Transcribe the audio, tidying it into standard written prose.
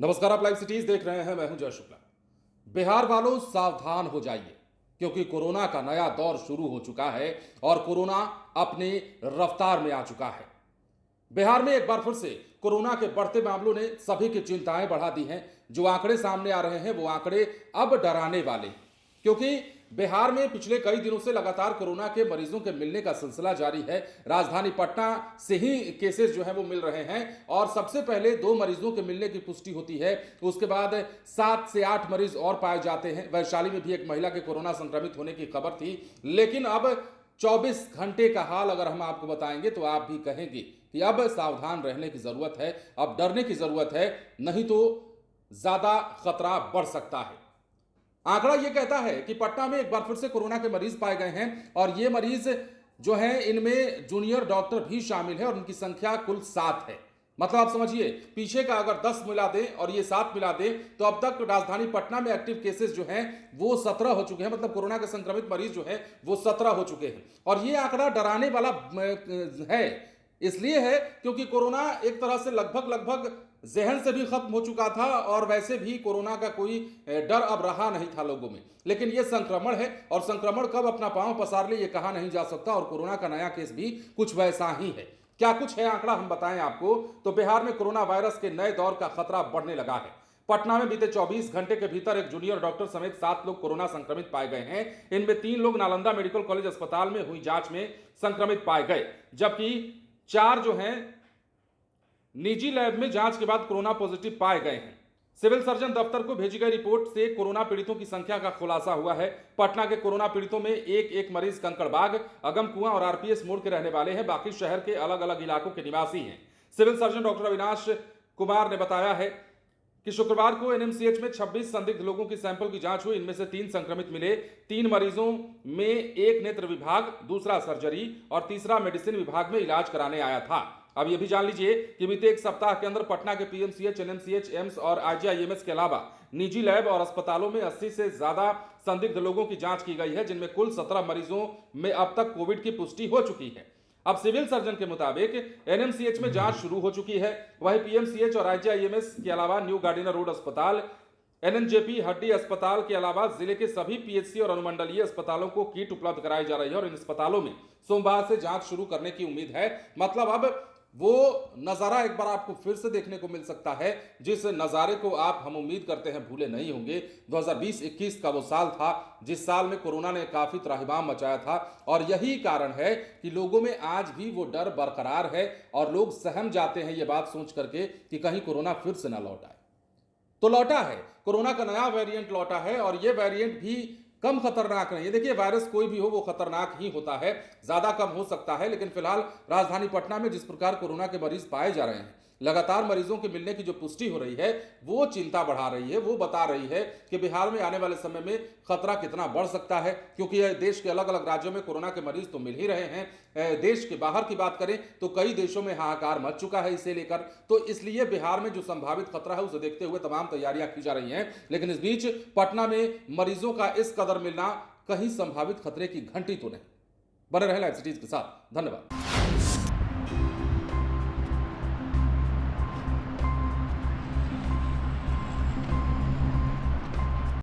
नमस्कार, आप live cities देख रहे हैं। मैं हूं जय शुक्ला। बिहार वालों सावधान हो जाइए, क्योंकि कोरोना का नया दौर शुरू हो चुका है और कोरोना अपनी रफ्तार में आ चुका है। बिहार में एक बार फिर से कोरोना के बढ़ते मामलों ने सभी की चिंताएं बढ़ा दी हैं। जो आंकड़े सामने आ रहे हैं वो आंकड़े अब डराने वाले हैं, क्योंकि बिहार में पिछले कई दिनों से लगातार कोरोना के मरीजों के मिलने का सिलसिला जारी है। राजधानी पटना से ही केसेस जो है वो मिल रहे हैं और सबसे पहले 2 मरीजों के मिलने की पुष्टि होती है। उसके बाद 7 से 8 मरीज और पाए जाते हैं। वैशाली में भी एक महिला के कोरोना संक्रमित होने की खबर थी, लेकिन अब 24 घंटे का हाल अगर हम आपको बताएंगे तो आप भी कहेंगे कि अब सावधान रहने की जरूरत है, अब डरने की जरूरत है, नहीं तो ज्यादा खतरा बढ़ सकता है। आंकड़ा यह कहता है कि पटना में एक बार फिर से कोरोना के मरीज पाए गए हैं और ये मरीज जो हैं इनमें जूनियर डॉक्टर भी शामिल है और उनकी संख्या कुल 7 है। मतलब आप समझिए, पीछे का अगर 10 मिला दें और ये 7 मिला दें तो अब तक राजधानी पटना में एक्टिव केसेस जो हैं वो 17 हो चुके हैं। मतलब कोरोना के संक्रमित मरीज जो है वो 17 हो चुके हैं और ये आंकड़ा डराने वाला है। इसलिए है क्योंकि कोरोना एक तरह से लगभग जहन से भी खत्म हो चुका था और वैसे भी कोरोना का कोई डर अब रहा नहीं था लोगों में। लेकिन यह संक्रमण है और संक्रमण कब अपना पांव पसार ले ये कहा नहीं जा सकता और कोरोना का नया केस भी कुछ वैसा ही है। क्या कुछ है आंकड़ा हम बताएं आपको, तो बिहार में कोरोना वायरस के नए दौर का खतरा बढ़ने लगा है। पटना में बीते 24 घंटे के भीतर एक जूनियर डॉक्टर समेत 7 लोग कोरोना संक्रमित पाए गए हैं। इनमें 3 लोग नालंदा मेडिकल कॉलेज अस्पताल में हुई जांच में संक्रमित पाए गए, जबकि 4 जो हैं निजी लैब में जांच के बाद कोरोना पॉजिटिव पाए गए हैं। सिविल सर्जन दफ्तर को भेजी गई रिपोर्ट से कोरोना पीड़ितों की संख्या का खुलासा हुआ है। पटना के कोरोना पीड़ितों में एक मरीज कंकड़बाग, अगमकुआं और आरपीएस मोड़ के रहने वाले हैं। बाकी शहर के अलग अलग इलाकों के निवासी हैं। Civil surgeon doctor Avinash Kumar ने बताया है कि शुक्रवार को एनएमसीएच में 26 संदिग्ध लोगों की सैंपल की जांच हुई। इनमें से 3 संक्रमित मिले। 3 मरीजों में एक नेत्र विभाग, दूसरा सर्जरी और तीसरा मेडिसिन विभाग में इलाज कराने आया था। अब यह भी जान लीजिए कि बीते एक सप्ताह के अंदर पटना के पीएमसीएच, एनएमसीएच, एम्स और आईजीआईएमएस के अलावा निजी लैब और अस्पतालों में 80 से ज्यादा संदिग्ध लोगों की जांच की गई है, जिनमें कुल 17 मरीजों में अब तक कोविड की पुष्टि हो चुकी है। अब सिविल सर्जन के मुताबिक एनएमसीएच में जांच शुरू हो चुकी है। वहीं पीएमसीएच और आईजीआईएमएस के अलावा न्यू गार्डिनर रोड अस्पताल, एनएनजेपी हड्डी अस्पताल के अलावा जिले के सभी पीएचसी और अनुमंडलीय अस्पतालों को किट उपलब्ध कराई जा रही है और इन अस्पतालों में सोमवार से जांच शुरू करने की उम्मीद है। मतलब अब वो नज़ारा एक बार आपको फिर से देखने को मिल सकता है, जिस नज़ारे को आप हम उम्मीद करते हैं भूले नहीं होंगे। 2020-21 का वो साल था जिस साल में कोरोना ने काफ़ी त्राहिमाम मचाया था और यही कारण है कि लोगों में आज भी वो डर बरकरार है और लोग सहम जाते हैं ये बात सोच करके कि कहीं कोरोना फिर से ना लौट आए। तो लौटा है, कोरोना का नया वेरिएंट लौटा है और ये वेरिएंट भी कम खतरनाक नहीं है। देखिए, वायरस कोई भी हो वो खतरनाक ही होता है, ज्यादा कम हो सकता है, लेकिन फिलहाल राजधानी पटना में जिस प्रकार कोरोना के मरीज पाए जा रहे हैं, लगातार मरीजों के मिलने की जो पुष्टि हो रही है वो चिंता बढ़ा रही है। वो बता रही है कि बिहार में आने वाले समय में खतरा कितना बढ़ सकता है, क्योंकि देश के अलग अलग राज्यों में कोरोना के मरीज तो मिल ही रहे हैं। देश के बाहर की बात करें तो कई देशों में हाहाकार मच चुका है इसे लेकर। तो इसलिए बिहार में जो संभावित खतरा है उसे देखते हुए तमाम तैयारियां की जा रही हैं। लेकिन इस बीच पटना में मरीजों का इस कदर मिलना कहीं संभावित खतरे की घंटी तो नहीं। बने रहे लाइव सिटीज के साथ। धन्यवाद।